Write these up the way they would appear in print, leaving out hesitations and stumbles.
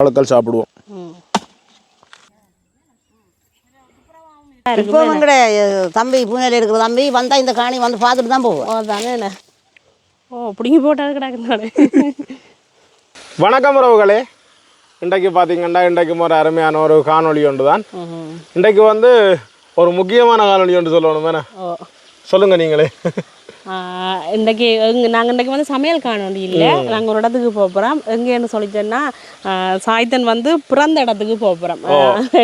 வாழைக்கால் சாப்பிடுவோம். இப்போ எங்கட தம்பி பூனேல இருக்கிற தம்பி வந்தால் இந்த காணி வந்து பார்த்துட்டு தான் போவோம். தானே என்ன பிடிங்கி போட்டாது கிடக்குனாலே. வணக்கம் உறவுகளே, இன்றைக்கு பார்த்தீங்கன்னா இன்றைக்கு ஒரு அருமையான ஒரு காணொளி ஒன்று தான். இன்றைக்கு வந்து ஒரு முக்கியமான காணொளி ஒன்று சொல்லணும் தானே, சொல்லுங்கள் நீங்களே. இன்றைக்கி நாங்கள் இன்றைக்கி வந்து சமையல் காணொளி இல்லை, நாங்கள் ஒரு இடத்துக்கு போகிறோம். எங்கேன்னு சொல்லிட்டோன்னா சாய்த்தன் வந்து பிறந்த இடத்துக்கு போகிறோம்.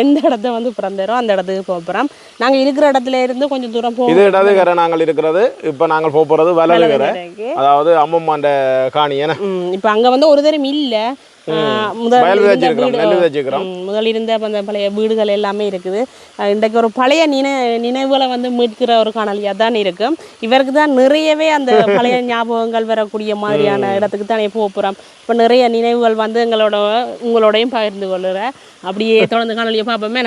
எந்த இடத்த வந்து பிறந்தாரோ அந்த இடத்துக்கு போகிறோம். நாங்கள் இருக்கிற இடத்துல இருந்து கொஞ்சம் தூரம் போகிறோம். இது இடதுக்கரை நாங்கள் இருக்கிறது. இப்போ நாங்கள் போகிறது வலதுக்கரை, அதாவது அம்மம்மாண்ட காணி. ஏன்னா இப்போ அங்கே வந்து ஒரு தரம் இல்லை, முதல் இருந்த அந்த பழைய வீடுகள் எல்லாமே இருக்குது. இன்றைக்கு ஒரு பழைய நினைவுகளை வந்து மீட்கிற ஒரு காணொலியாக தான் இருக்கும். இவருக்கு தான் நிறையவே அந்த பழைய ஞாபகங்கள் வரக்கூடிய மாதிரியான இடத்துக்கு தானே போகிறோம். இப்போ நிறைய நினைவுகள் வந்து உங்களோடையும் பகிர்ந்து கொள்ளுறேன். அப்படியே தொடர்ந்து காணொலியை பார்ப்போமே.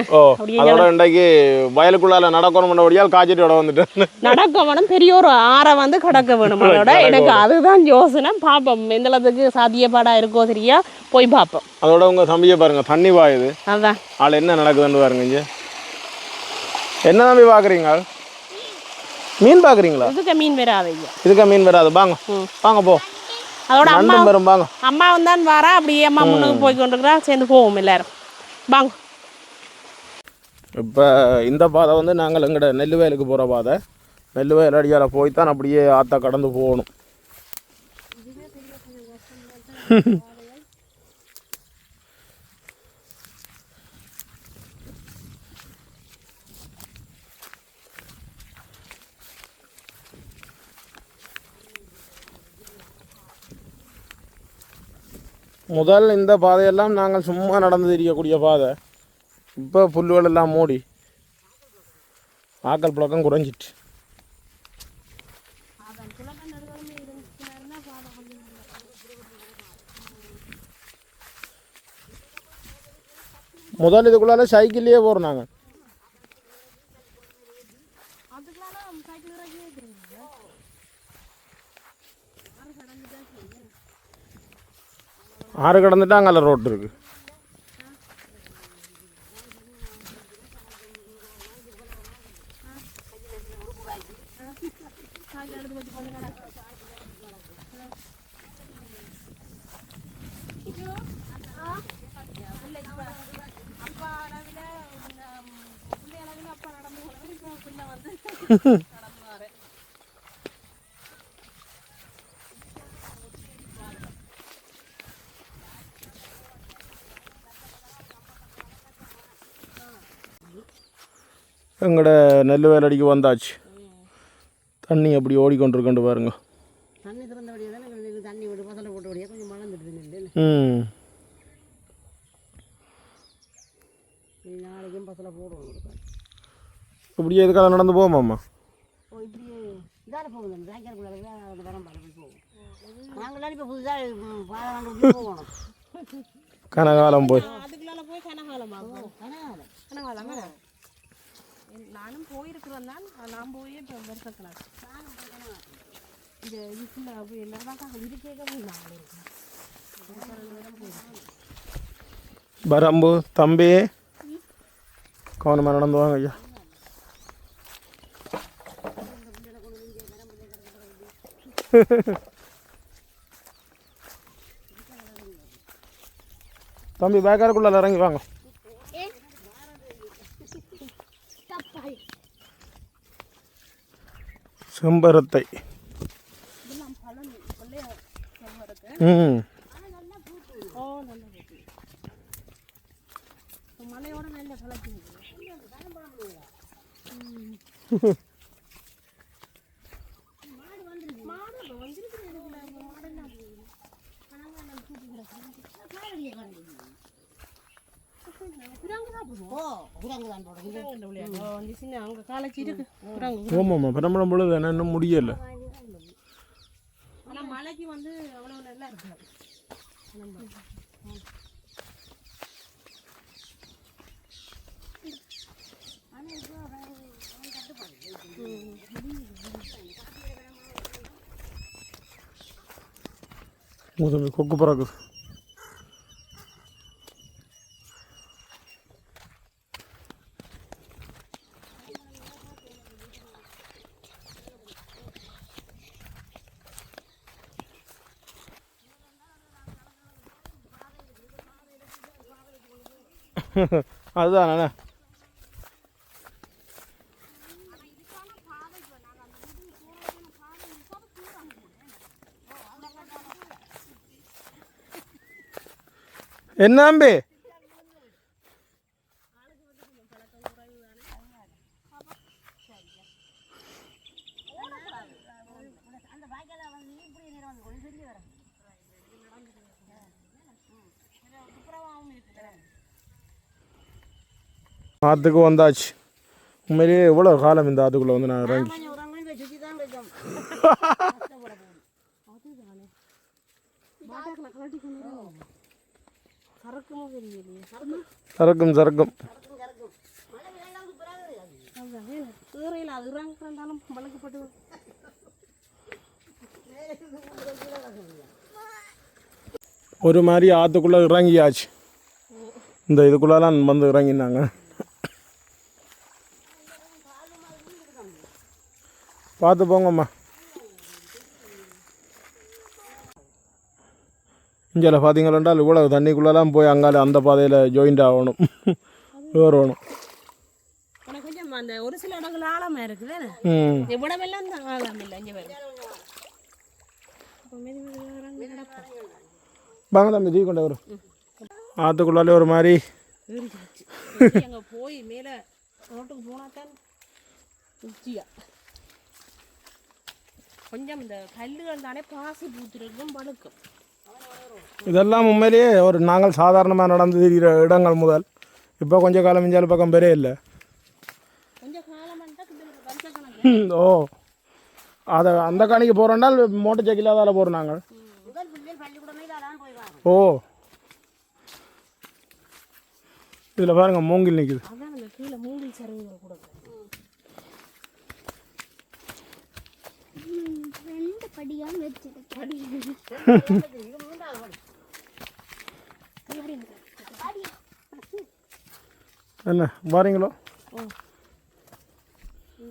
இன்றைக்கு வயலுக்குள்ளால நடக்கணும் காய்ச்சலோட வந்துட்டு நடக்க வேணும், பெரிய ஒரு ஆறை வந்து கடக்க வேணும். அதோட எனக்கு அதுதான் யோசனை. பார்ப்போம் எந்த அளவுக்கு சாத்தியப்பாடாக இருக்கோ சரியா, போய் பார்ப்போம். அதோட உங்க தம்பியை பாருங்க, தண்ணி பாயுது. அதான் ஆள் என்ன நடக்குதுன்னு பாருங்க. இங்கே என்ன தம்பி பாக்குறீங்க? மீன் பாக்குறீங்களா? இதுக்கு மீன் வராது. இதுக்கு மீன் வராது. வாங்க வாங்க போ. அதோட அம்மா வந்தான் வாரா. அப்படியே அம்மா முன்னுக்கு போய் கொண்டிருக்கிறா. சேர்ந்து போவோம் எல்லாரும். வாங்க. இப்போ இந்த பாதை வந்து நாங்கள் எங்கட நெல் வயலுக்கு போகிற பாதை. நெல் வயல் அடியால் போய் தான் அப்படியே ஆற்ற கடந்து போகணும். முதல் இந்த பாதையெல்லாம் நாங்கள் சும்மா நடந்து தெரியக்கூடிய பாதை. இப்போ புல்லுகள் எல்லாம் மூடி ஆக்கள் புழக்கம் குறைஞ்சிட்டு. முதல் இதுக்குள்ளால சைக்கிள்லேயே போகிறோம் நாங்கள். ஆறு கடந்துட்டு அங்கே ரோட்டு இருக்குது. எங்கட நெல் வேலடிக்கு வந்தாச்சு. தண்ணி அப்படி ஓடிக்கொண்டிருக்கண்டு பாருங்க. இப்படியே இதுக்காக நடந்து போவோமாம்மா? கனகாலம் போய் நானும் போயிருக்கிறேன் தான். நான் போய் இப்போ வருஷக்கலாம் பரம்பு தம்பி கவனமாக நடந்து வாங்க ஐயா. தம்பி பேக்காருக்குள்ள இறங்கி வாங்க. செம்பரத்தை ஆமாம்மா பெரம்பலம் பொழுது இன்னும் முடியலை. மழைக்கு வந்து அவ்வளோ நல்லா இருக்காது. கொக்கு பறக்குது. அதுதானே. என்ன அம்பி ஆற்றுக்கு வந்தாச்சு. உண்மையிலேயே எவ்வளோ காலம் இந்த ஆற்றுக்குள்ளே வந்து நான் இறங்கி சரக்கும் சரக்கும் ஒரு மாதிரி ஆற்றுக்குள்ளே இறங்கியாச்சு. இந்த இதுக்குள்ளெல்லாம் வந்து இறங்கினாங்க. பார்த்து போங்கம்மா. இங்கே பார்த்தீங்களா இவ்வளோ தண்ணிக்குள்ளெல்லாம் போய் அங்கால அந்த பாதையில் ஜாயிண்ட் ஆகணும், ஏறணும். கொஞ்சம் அந்த ஒரு சில இடங்கள் ஆழமாக இருக்குது. எவ்வளவெல்லாம் ஆழம் இல்லை. இங்கே வாங்க தம்பி தூக்கி கொண்டு வரும். ஆற்றுக்குள்ளாலே ஒரு மாதிரி அங்கே போய் மேலே ரோட்டுக்கு போனாத்தான் உச்சியா கொஞ்சம் இந்த கல்லுகள் தானே பாசி பூத்திருக்கும் படுக்கும். இதெல்லாம் உண்மையிலேயே ஒரு நாங்கள் சாதாரணமாக நடந்து தெரிகிற இடங்கள் முதல் இப்போ கொஞ்சம் காலம் மிஞ்சாலும் பக்கம் பெரிய இல்லை. ஓ அதை அந்த காணிக்கு போகிறோம்னா மோட்டர் சைக்கிள் அதால் போகிறோம் நாங்கள். ஓ இதில் பாருங்க மூங்கில் நிற்குது. என்ன வாரீங்களோ?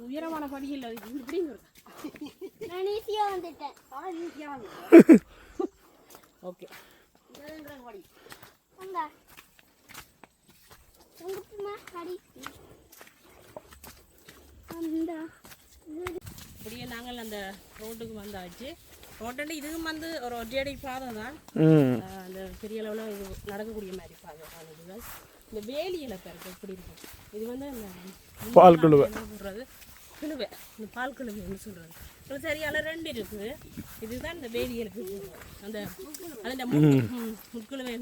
உயரமான படியில் ஓகே அப்படியே நாங்கள் அந்த ரோட்டுக்கு வந்தாச்சு. ரோட்டு இதுவும் வந்து ஒரு ஒற்றையடி பாதை தான். அந்த பெரிய அளவில் இது நடக்கக்கூடிய மாதிரி பாதை தான். இதுதான் இந்த வேலியில் பிறகு எப்படி இருக்கும். இது வந்து அந்த பால் கிழுவை சொல்கிறது கிழுவை, இந்த பால் கிழுவைன்னு சொல்கிறது. இது சரியால ரெண்டு இருக்குது. இதுதான் இந்த வேலியலுக்கு அந்த அந்த முட்கிழவை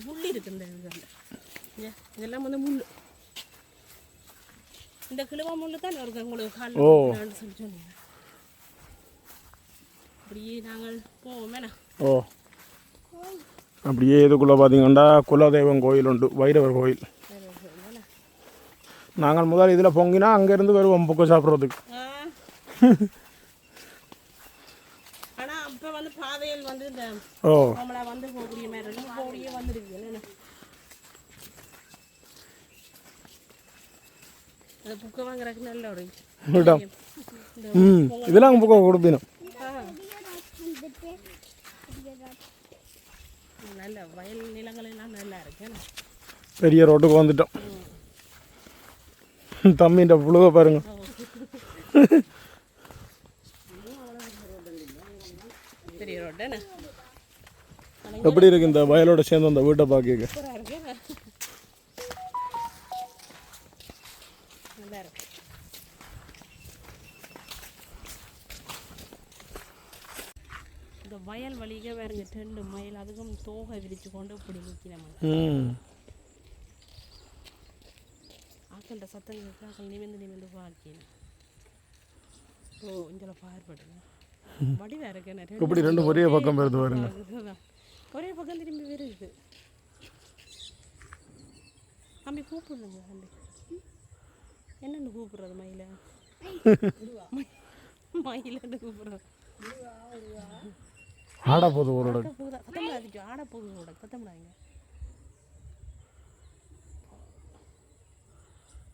முள் இருக்குது. இந்த இது இதெல்லாம் வந்து முள். இந்த கிழுவா முள் தான் இருக்கு உங்களுக்கு கால் சொல்லி சொன்னீங்க. அப்படியே நாங்கள் போவோமேண்ணா. ஓ அப்படியே இதுக்குள்ளே பார்த்தீங்கன்னா குலதெய்வம் கோயில் உண்டு, வைரவர் கோயில். நாங்கள் முதல் இதில் பொங்கினா அங்கேருந்து வருவோம் புக்கு சாப்பிட்றதுக்கு. ஆனால் அப்போ வந்து பாதையில் வந்து இந்த நம்மளை வந்து போகக்கூடிய மாதிரி இருக்கு. போடியே வந்துருக்கு என்ன அந்த புக்கை வாங்குறதுக்கு நல்ல ஒரு இடம். இதெல்லாம் புக்கை கொடுப்பினோம். நல்ல வயல் நிலங்கள் எல்லாம் நல்லா இருக்கு. பெரிய ரோட்டுக்கு வந்துட்டோம். தம்பின்ற புழுவை பாருங்க. பெரிய ரோட்டு எப்படி இருக்கு இந்த வயலோட சேர்ந்து அந்த வீட்டை பார்க்க? நல்லா இருக்கு. இந்த வயல் வழிக வேறுங்க ரெண்டு மயில் அதுக்கும் தோகை விரிச்சு கொண்டு இப்படி நிற்கிறேன். ஆக்கள்கிட்ட சத்தம் கேட்க ஆக்கள் நிமிந்து பார்க்கிறேன். ஓ இங்கே பார்ப்படுங்க வடிவா இருக்கு. இப்படி ரெண்டு ஒரே பக்கம் வருது பாருங்க. ஒரே பக்கம் திரும்பி வருது. தம்பி கூப்பிடுங்க. தம்பி என்னென்னு கூப்பிடுறது? மயில மயிலன்னு கூப்பிடுறது. ஆட போகுது ஒரு சத்தம் ஆட போகுது கூட சத்தம்டாங்க.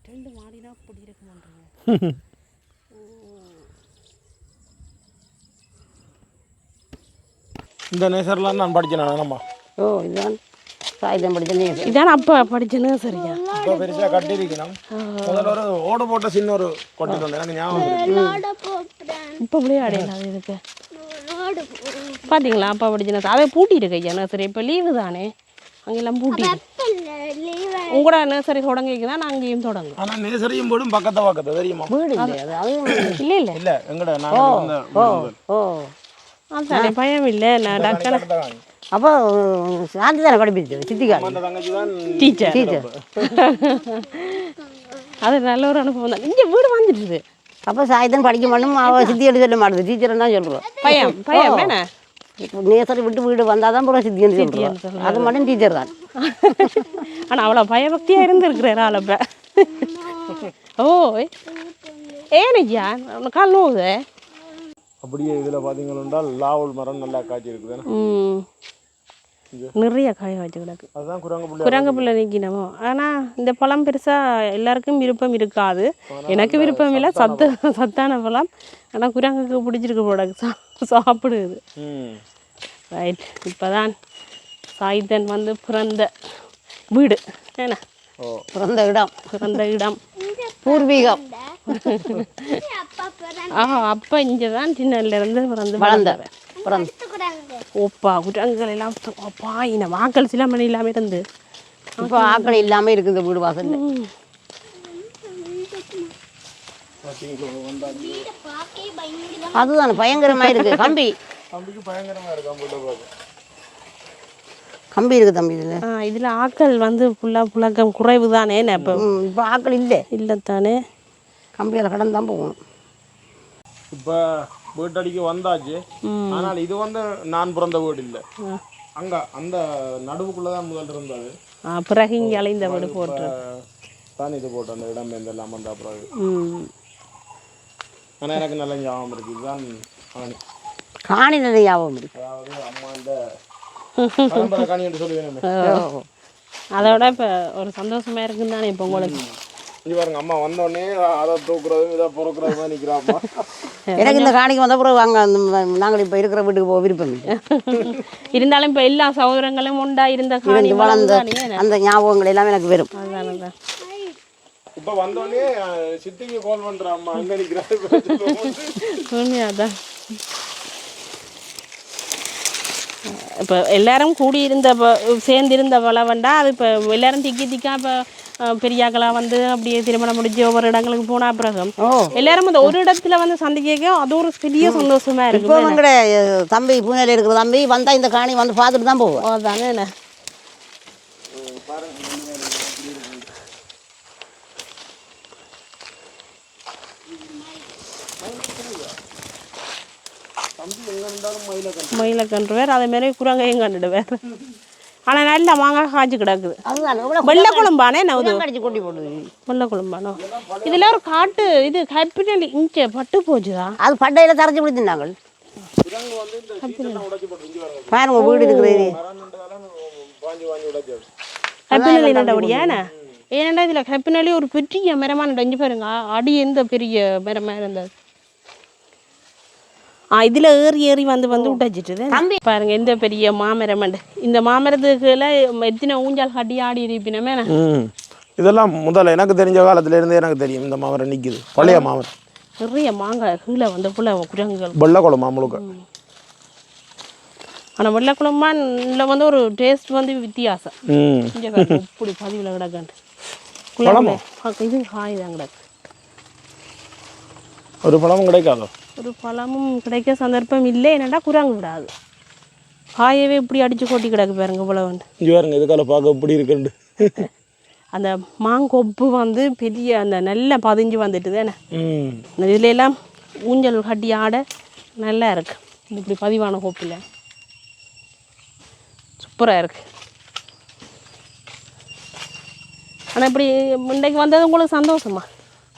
ரெண்டு மாடினா இப்படி இருக்க மாட்டேங்க. இந்த நேசர்லாம் நான் படிச்சேன். நம்ம ஓ இதுதான் சாயுதம் படித்த நேசரி. இதான் அப்போ படிச்சேன்னு சரியா இப்போ பெருசாக கட்டியிருக்கணும். முதல்ல ஒரு ஓடு போட்ட சின்ன ஒரு கொட்டிட்டு எனக்கு ஞாபகம். இப்போ விளையாடையில அது இருக்கு பார்த்தீங்களா அப்பா படிச்சேன்னு அதை பூட்டி இருக்கு ஐயா நர்சரி இப்போ லீவு தானே அங்கெல்லாம் பூட்டி உங்களோட நர்சரி தொடங்கிக்கு தான் நான் அங்கேயும் தொடங்கும். ஆனால் நேசரியும் போடும் பக்கத்தை தெரியுமா? வீடு இல்லை அது அதுவும் இல்லை இல்லை இல்லை எங்கட நாங்கள் ஓ அதானே பயம் இல்லை நான் டாக்டர் அப்போ சாந்தி தானே படிப்பிச்சு சித்திகா தங்கச்சி தான் டீச்சர் டீச்சர். அது நல்ல ஒரு அனுபவம் தான். இங்கே வீடு வந்துடுது அப்போ சாயுதம் படிக்க மாட்டோம் அவள் சித்தியன்னு சொல்ல மாட்டேது டீச்சர் தான் சொல்கிறோம். பயம் என்ன நேசரி விட்டு வீடு வந்தால் தான் பூரா சித்தியன்னு சொல்கிறோம். அது மட்டும் டீச்சர் தான். ஆனால் அவ்வளோ பயபக்தியாக இருந்திருக்கிறேன் ஆளப்ப. ஓ ஏனையா கால் நோவுது. அப்படியே இதில் பார்த்தீங்கன்னா லாவல் மரம் நல்லா காய்ச்சி இருக்குது. நிறைய காய வச்சு கிடக்கு. அதுதான் குரங்கு பிள்ளை நிற்கணுமோ. ஆனால் இந்த பழம் பெருசாக எல்லாருக்கும் விருப்பம் இருக்காது. எனக்கு விருப்பம் இல்லை சத்தான பழம். ஆனால் குரங்குக்கு பிடிச்சிருக்கு போட சாப்பிடுது. ரைட் இப்போ தான் சாயுதன் வந்து பிறந்த வீடு என்ன பிறந்த இடம் பூர்வீகம். அப்போ இங்கே தான் சின்னலேருந்து வளர்ந்தார். ஓப்பா குரங்குகள் எல்லாம் பாயின வாக்கள் சில மணி இல்லாமல் இருந்து இப்போ ஆக்கள் இல்லாமல் இருக்குது வீடு வாசல். அதுதானே பயங்கரமாக இருக்குது. கம்பிக்கு பயங்கரமாக இருக்கு. கம்பி இருக்குது தம்பி இதில். இதில் ஆக்கள் வந்து ஃபுல்லாக புழக்கம் குறைவு தானே. இப்போ இப்போ ஆக்கள் இல்லை தானே. கம்பியால் கடந்து தான் போகணும். இப்போ வீட்டடிக்கு வந்தாச்சு. ஆனால் இது வந்து நான் பிறந்த வீடு இல்லை. அங்கே அந்த நடுவுக்குள்ளே தான் முதல் இருந்தது. பிறகு இங்கே அலைந்த வீடு போட்டு தான் இது போட்டு அந்த இடம் எல்லாம் வந்த பிறகு. ஆனால் எனக்கு நல்ல ஞாபகம் இருக்குது. இதுதான் காணி நல்ல ஞாபகம் இருக்குது. அதாவது அம்மா இந்த பரம்பரை காணி என்று சொல்லுவேன். அதோட இப்போ ஒரு சந்தோஷமா இருக்குன்னு தானே இப்போ உங்களுக்கு. இங்கே பாருங்க அம்மா வந்தோடனே அதை தூக்குறதும் இதை பொறுக்கிறது மாதிரி நிற்கிறாம்மா. எனக்கு இந்த காணிக்கு வந்த பிறகு அங்கே நாங்கள் இப்போ இருக்கிற வீட்டுக்கு போக விருப்பம் இருந்தாலும் இப்போ எல்லா சௌகரியங்களும் உண்டா இருந்த காணி வளர்ந்த அந்த ஞாபகங்கள் எல்லாமே எனக்கு வரும். அதுதானே இப்போ வந்தோடனே சித்திக்கு கால் பண்ணுறா அம்மா அங்கே நிற்கிறாரு. உண்மையாதான். இப்போ எல்லாரும் கூடியிருந்த சேர்ந்திருந்த வளவண்டா அது இப்போ எல்லாரும் திக்கா இப்போ பெரியாக்களாக வந்து அப்படியே திருமணம் முடிஞ்சு ஒவ்வொரு இடங்களுக்கு போனா பிறகு எல்லாரும் அந்த ஒரு இடத்துல வந்து சந்திக்க அது ஒரு பெரிய சந்தோஷமா இருக்கு. இப்போ எங்கட தம்பி பூனேல இருக்கிற தம்பி வந்தா இந்த காணி வந்து பார்த்துட்டு தான் போவோம். அதானே என்ன மயிலை கண்டுருவார். அதே மாதிரி குரங்கையும் கண்டுடுவார். ஆனால் நல்ல மாங்காய் காய்ச்சி கிடக்குது. வெள்ளை குழம்பானே நவுது கொட்டி போடுது. வெள்ளை குழம்பானோ இதில் ஒரு காட்டு இது கேபிட்டல் இங்கே பட்டு போச்சுதா. அது பட்டையில் தரைச்சி பிடிச்சிருந்தாங்க. பாருங்க வீடு இருக்கிறது. ஹெப்பினலி நண்டபடியா என்ன ஏன்னா இதில் ஹெப்பினலி ஒரு பெரிய மரமான நடைஞ்சு பாருங்க. அடி எந்த பெரிய மரமாக இருந்தது. இதில் ஏறி வந்து விட்டாச்சிட்டு பாருங்க எந்த பெரிய மாமரமண்டு. இந்த மாமரத்துக்குள்ள எத்தனை ஊஞ்சால் கட்டி ஆடி இருப்பினமே. இதெல்லாம் முதல்ல எனக்கு தெரிஞ்ச காலத்துல இருந்தே எனக்கு தெரியும். இந்த மாமரம் நிற்குது பழைய மாமரம். நிறைய மாங்காய் கீழே வந்து ஃபுல்ல குரங்குகள். வெள்ளைக்குளமா முழுக்க. ஆனால் வெள்ளைக்குளமான்ல வந்து ஒரு டேஸ்ட் வந்து வித்தியாசம். இப்படி பதிவில் கிடக்காண்டு இது காய் தான் கிடக்கு. ஒரு பழமும் கிடைக்காதோ. ஒரு பழமும் கிடைக்க சந்தர்ப்பம் இல்லை. என்னடா குரங்கு விடாது. காயவே இப்படி அடிச்சு கொட்டி கிடக்கு பாருங்க இவ்வளவுண்டு. இங்கே பாருங்க இதுக்கால பார்க்க இப்படி இருக்குண்டு. அந்த மாங்கொப்பு வந்து பெரிய அந்த நல்லா பதிஞ்சு வந்துட்டு தானே. இதுல எல்லாம் ஊஞ்சல் கட்டி ஆட நல்லா இருக்கு. இப்படி பதிவான கொப்பில் சூப்பராக இருக்கு. ஆனால் இப்படி இன்றைக்கு வந்தது உங்களுக்கு சந்தோஷமா?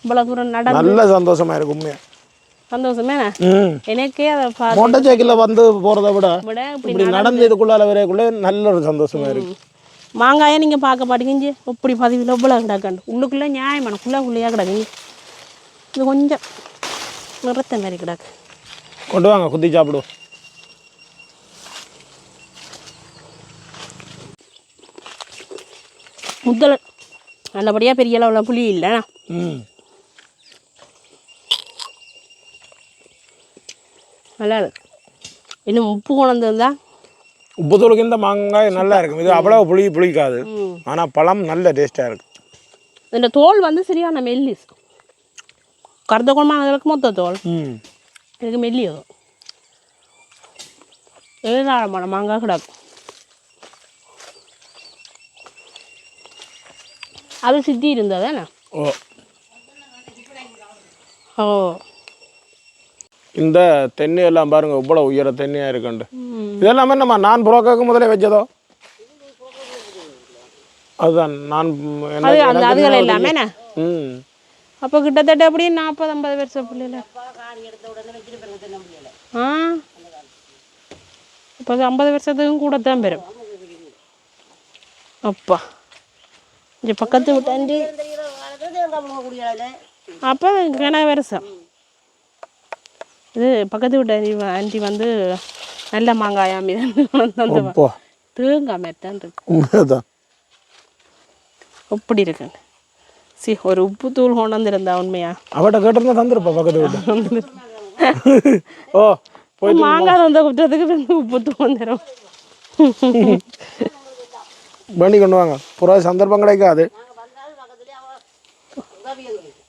இவ்வளோ தூரம் நடந்து நல்ல சந்தோஷமா இருக்கு. உண்மையா சந்தோஷமே. எனக்கே அதை மோட்டார் சைக்கிளில் வந்து போகிறத விட இப்படி நடந்து இதுக்குள்ளால வரைக்குள்ளே நல்ல ஒரு சந்தோஷமா இருக்கு. மாங்காயை நீங்கள் பார்க்க மாட்டேங்கிஞ்சி இப்படி பதிவில் இவ்வளோ கிடக்காண்டு. உள்ளுக்குள்ளே நியாயமான உள்ளையாக கிடக்குங்க. இது கொஞ்சம் நிறத்த மாதிரி கிடக்கு. கொண்டு வாங்க குத்தி சாப்பிடுவோம். முத்தல் நல்லபடியாக பெரிய அளவில் புளி இல்லை. ம் நல்லா இருக்கு. இன்னும் உப்பு கொண்டு வந்தால் உப்பு தூளுக்கு இந்த மாங்காய் நல்லா இருக்கும். இது அவ்வளோ புளிக்காது, ஆனால் பழம் நல்ல டேஸ்ட்டாக இருக்குது. இந்த தோல் வந்து சரியான மெல்லிஸ். கருத்த குழம்புக்கு மொத்த தோல் இதுக்கு மெல்லியது. ஏராளமான மாங்காய் கிடக்கும். அது சித்தி இருந்ததானே? ஓ ஓ இந்த தென்னை எல்லாம் பாருங்க இவ்வளோ உயர தென்னையாக இருக்குண்டு. இதெல்லாமே நம்ம நான் புரோக்காக்கு முதலே வச்சதோ அதுதான் நான் அதுகள் எல்லாமே. அப்போ கிட்டத்தட்ட அப்படியே 40-50 வருஷம் பிள்ளைல. இப்போ 50 வருஷத்துக்கும் கூட தான் பெறும். அப்பா இங்கே பக்கத்து விட்டாண்டி அப்போ கிண வருஷம் இது பக்கத்து விட்ட ஆண்டி வந்து நல்ல மாங்காயாமி தான் தேங்காய் மாதிரி தான் இருக்கு. எப்படி இருக்குங்க சி ஒரு உப்பு தூள் கொண்டு வந்துருந்தா உண்மையா அவட்ட கேட்டிருந்தா தந்துருப்பா பக்கத்து வீட்டு. ஓ போய் மாங்காய் வந்த குற்றத்துக்கு உப்பு தூள் வந்துடும். பண்ணி கொண்டு வாங்க, புறா சந்தர்ப்பம் கிடைக்காது.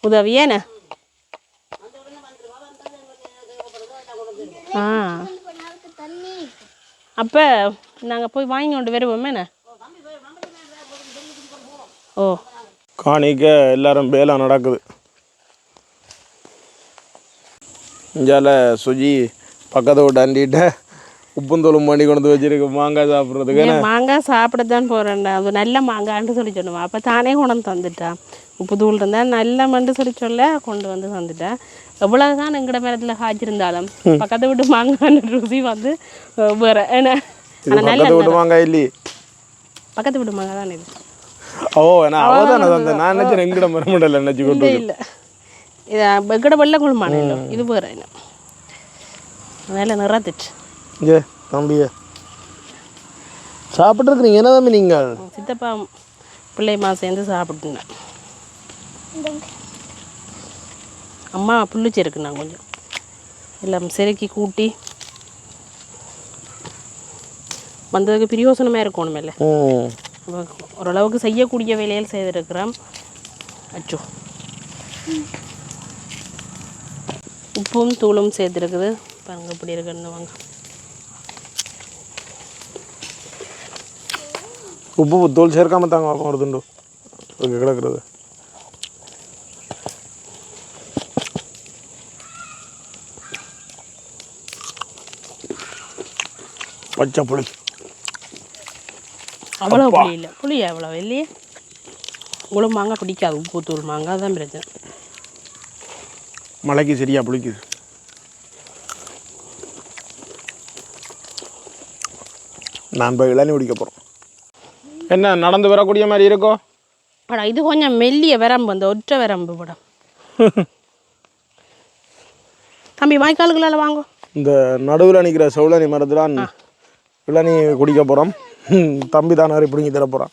உதவி ஏன அப்போ நாங்கள் போய் வாங்கி கொண்டு வருவோமேண்ணே. ஓ காணிக்க எல்லாரும் வேலை நடக்குது. இஞ்சால சுஜி பக்கத்தை விட்டு அண்டிட்ட உப்புந்தோளும் பண்ணி கொண்டு வச்சிருக்கு மாங்காய் சாப்பிட்றதுக்கு. மாங்காய் சாப்பிடத்தான் போகிறேன்டா. அது நல்ல மாங்காய்ன்னு சொல்லி சொல்லுவான். அப்போ தானே கொண்டு வந்து தந்துட்டான். உப்பு தூள் இருந்தால் நல்ல மண்டு சொல்லி சொல்ல கொண்டு வந்து தந்துட்டேன். எவ்வளோதான் எங்கட மரத்தில் காய்ச்சிருந்தாலும் பக்கத்தை விட்டு மாங்காய் ருசி வந்து வேறு. ஏன்னா பக்கத்து விட்டு மாங்காய் இல்லையே, பக்கத்து விட்டு மாங்காய் தான் இது. ஓ நான் அவதானே தந்தேன். நான் நினச்சேன் எங்கட மரமண்டல நினச்சி கொண்டு இல்லை இது எங்கட வெள்ளை குழம்பான இல்லை, இது வேறு. என்ன வேலை நிறாத்துச்சு. ஏ தம்பியே சாப்பிட்ருக்குறீங்க என்ன தம்பி நீங்கள்? சித்தப்பா பிள்ளைமா சேர்ந்து சாப்பிட்டுங்க. அம்மா புள்ளிச்சு இருக்குண்ணா கொஞ்சம் எல்லாம் செருக்கி கூட்டி வந்ததுக்கு பிரியோசனமாக இருக்கணுமில்ல. ஓரளவுக்கு செய்யக்கூடிய வேலையில் செய்திருக்கிறோம். அச்சோ உப்பும் தூளும் சேர்த்துருக்குது பாருங்க இப்படி இருக்குன்னு. வாங்க உப்பு தூள் சேர்க்காம தாங்க வருதுண்டு கிடக்குறது. பச்சை புளி அவ்வளோ புளி இல்லை, புளி அவ்வளோ இல்லையே. உங்களுக்கு மாங்காய் பிடிக்காது, உப்பு தூள் மாங்காய் தான் பிரச்சனை. மழைக்கு சரியா புளிக்குது. நான் போய் இளநீ குடிக்க போகிறோம். என்ன நடந்து வரக்கூடிய மாதிரி இருக்கோ? படம் இது கொஞ்சம் மெல்லிய வரம்பு, அந்த ஒற்றை வரம்பு படம். தம்பி வாய்க்காலுக்குள்ளால வாங்க. இந்த நடுவில் நிற்கிற செவ்வளனி மரத்துலான் இளநீ குடிக்க போகிறோம். தம்பி தான் நிறைய பிடிங்கி தர போகிறான்.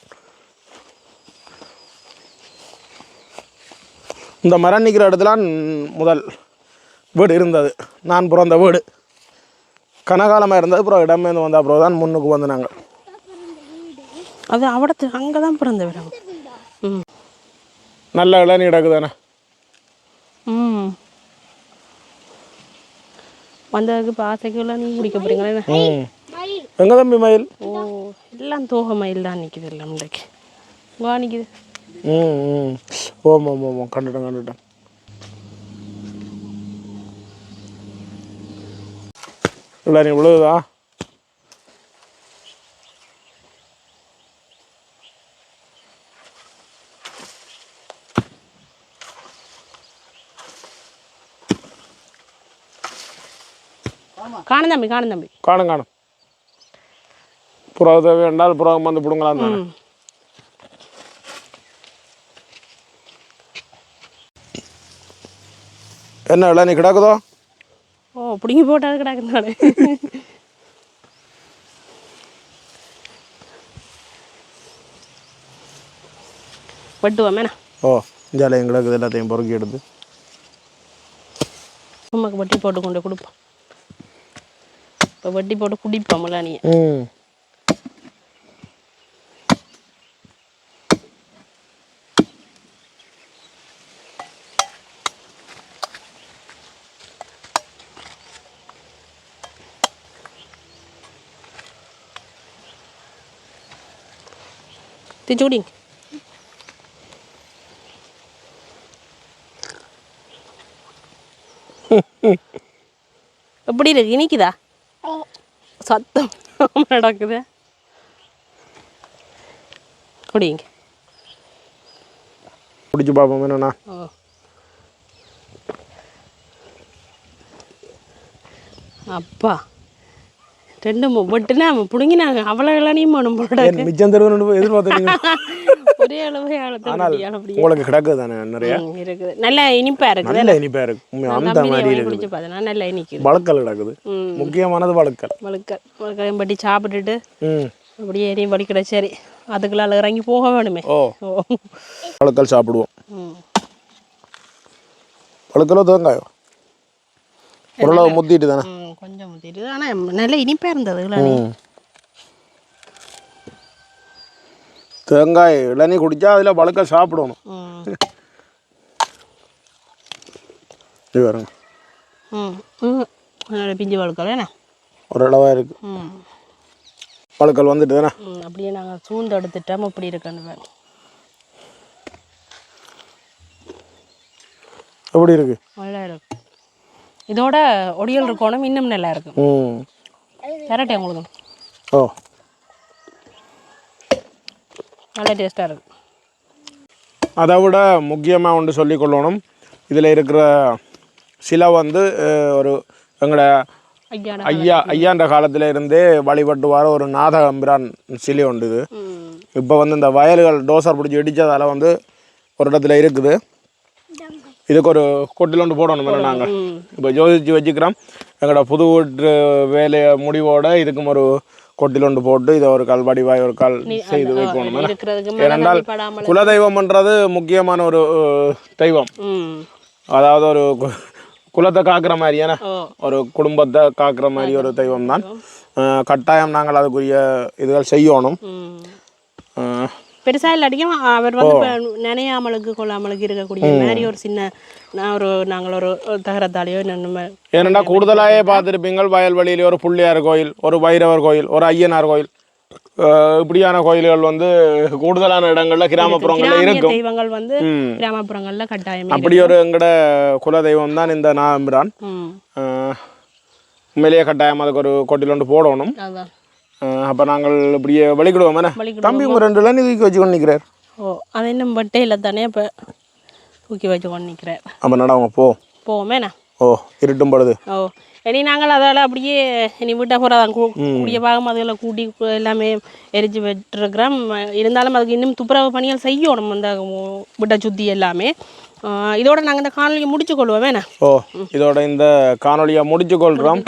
இந்த மரம் நிற்கிற இடத்துல முதல் வீடு இருந்தது. நான் பிறந்த வீடு கனகாலமாக இருந்தது. அப்புறம் இடமேந்து வந்த அப்புறம் தான் முன்னுக்கு வந்து நாங்கள். அது அவடத்து அங்கே தான் பிறந்த விடம். நல்ல இளநீ கிடக்குதானே. வந்ததுக்கு இப்போ ஆசைக்கு இளநீ குடிக்க போகிறீங்களே. எங்கே தம்பி மயில்? ஓ எல்லாம் தோகை மயில் தான் நிற்கிது எல்லாம் இன்றைக்கு. வா நிற்கிது. ஓம் ஓம் ஓம் கண்டுட்டேன். இளநீ விழுகுதா? காணும் தம்பி காணும். புறாவை வேண்டால் புறாவை வந்து பிடுங்கலாம் தானே. என்ன இளநீ கிடக்குதோ? ஓ பிடிங்கி போட்டால் கிடக்குனாலே. வெட்டுவோம் வேணா ஓ இந்தியாவில் எங்களுக்கு எல்லாத்தையும் பொறுக்கி எடுத்து அம்மாக்கு வட்டி போட்டு கொண்டு கொடுப்போம். இப்போ வட்டி போட்டு குடிப்போம்ல நீ. திச்சுடி எப்படி இருக்கு? இனிக்குதா? சத்தம் நடக்குது. குடிங்க. குடிச்சு பார்ப்போம் என்னண்ணா. அப்பா ரெண்டு வெட்டுனா பிடுங்கினாங்க. அவ்வளோ இளநியும் வேணும் போட மிச்சம் தருவ எதிர்பார்த்தீங்க. ஒரே அளவு உங்களுக்கு கிடக்குது தானே நிறைய இருக்குது. நல்ல இனிப்பா இருக்குது. நல்ல இனிப்பா இருக்கு. அந்த மாதிரி குடிச்சு பார்த்தா நல்ல இனிக்குது. வழுக்கல் கிடக்குது. முக்கியமானது வழுக்கல். வழுக்கல் பட்டி சாப்பிட்டுட்டு அப்படியே எரியும் படிக்கிற. சரி அதுக்குள்ள இறங்கி போக வேணுமே. ஓ வழுக்கல் சாப்பிடுவோம். வழுக்கலோ தேங்காயோ ஓரளவு முத்திட்டு தானே? கொஞ்சம் முத்திட்டு. ஆனால் நல்ல இனிப்பா இருந்தது தேங்காய் இளநீ குடிச்சா அதில் வழுக்கல் சாப்பிடணும். இது வருங்க. பிஞ்சு வழுக்கல் என்ன ஓரளவாக இருக்கு. வழுக்கல் வந்துட்டு தானே? அப்படியே நாங்கள் சூழ்ந்து எடுத்துட்டோம். அப்படி இருக்குன்னு எப்படி இருக்கு? நல்லா இருக்கு. இதோட ஒடியல் இருக்கணும் இன்னும் நல்லா இருக்கும். கரெக்டே உங்களுக்கு. ஓ நல்ல டேஸ்ட்டாக இருக்கும். அதை விட முக்கியமாக ஒன்று சொல்லிக்கொள்ளணும். இதில் இருக்கிற சிலை வந்து ஒரு எங்களோட ஐயாண்ட காலத்தில் இருந்தே வழிபட்டு வர ஒரு நாதகம்பிரான் சிலை உண்டு. இது இப்போ வந்து இந்த வயல்கள் டோசர் பிடிச்சி இடித்ததால் வந்து ஒரு இடத்துல இருக்குது. இதுக்கு ஒரு கொட்டில் ஒன்று போடணும். நாங்கள் இப்போ யோசிச்சு வச்சுக்கிறோம். எங்களோட புது வீட்டு வேலையை முடிவோட இதுக்கும் ஒரு கொட்டில் ஒன்று போட்டு இதை ஒரு கால் வடிவாய் ஒரு கால் செய்து வைக்கணும். ஏனென்றால் குலதெய்வம்ன்றது முக்கியமான ஒரு தெய்வம். அதாவது ஒரு குலத்தை காக்கிற மாதிரியான ஒரு குடும்பத்தை காக்கிற மாதிரி ஒரு தெய்வம் தான். கட்டாயம் நாங்கள் அதுக்குரிய இதுகள் செய்யணும். பெருசாக இல்லாட்டியும் அவர் வந்து நினையாமலுக்கு கொள்ளாமலுக்கு இருக்கக்கூடிய மாதிரி ஒரு சின்ன நாங்கள் ஒரு தகரத்தாலேயோ ஏன்னா கூடுதலாகவே பார்த்துருப்பீங்கள் வயல்வெளியிலே ஒரு புள்ளியார் கோயில், ஒரு பைரவர் கோயில், ஒரு ஐயனார் கோயில், இப்படியான கோயில்கள் வந்து கூடுதலான இடங்கள்ல கிராமப்புறங்கள்ல இருக்கும். தெய்வங்கள் வந்து கிராமப்புறங்கள்ல கட்டாயம். அப்படி ஒரு எங்கட குல தெய்வம் தான் இந்த நாகம்பிரான். உண்மையிலேயே கட்டாயம் அதுக்கு ஒரு கொட்டில் ஒன்று போடணும். அப்போ நாங்கள் இப்படியே வலிக்கிடுவோம். தம்பி உங்கள் 2 இளநீ தூக்கி வச்சு கொண்டு நிற்கிறார். ஓ அது இன்னும் பட்டையில் தானே இப்போ தூக்கி வச்சு கொண்டு நிற்கிறார். அப்போ நடவங்க போவோமேண்ணா. ஓ இருட்டும் படுது. ஓ இனி நாங்கள் அதால் அப்படியே இனி வீட்டை பூரா தான் கூடிய பாகம் அதுகளை கூட்டி எல்லாமே எரிஞ்சு விட்டுருக்குறோம். இருந்தாலும் அதுக்கு இன்னும் துப்புரவு பணிகள் செய்யணும். அந்த வீட்டை சுற்றி எல்லாமே. இதோட நாங்கள் இந்த காணொலியை முடிச்சு கொள்வோம். வேணாம். ஓ இதோட இந்த காணொலியை முடிச்சு கொள்கிறோம்.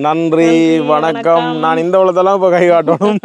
நன்றி வணக்கம். நான் இந்த உலகத்தெல்லாம் இப்போ கை காட்டணும்.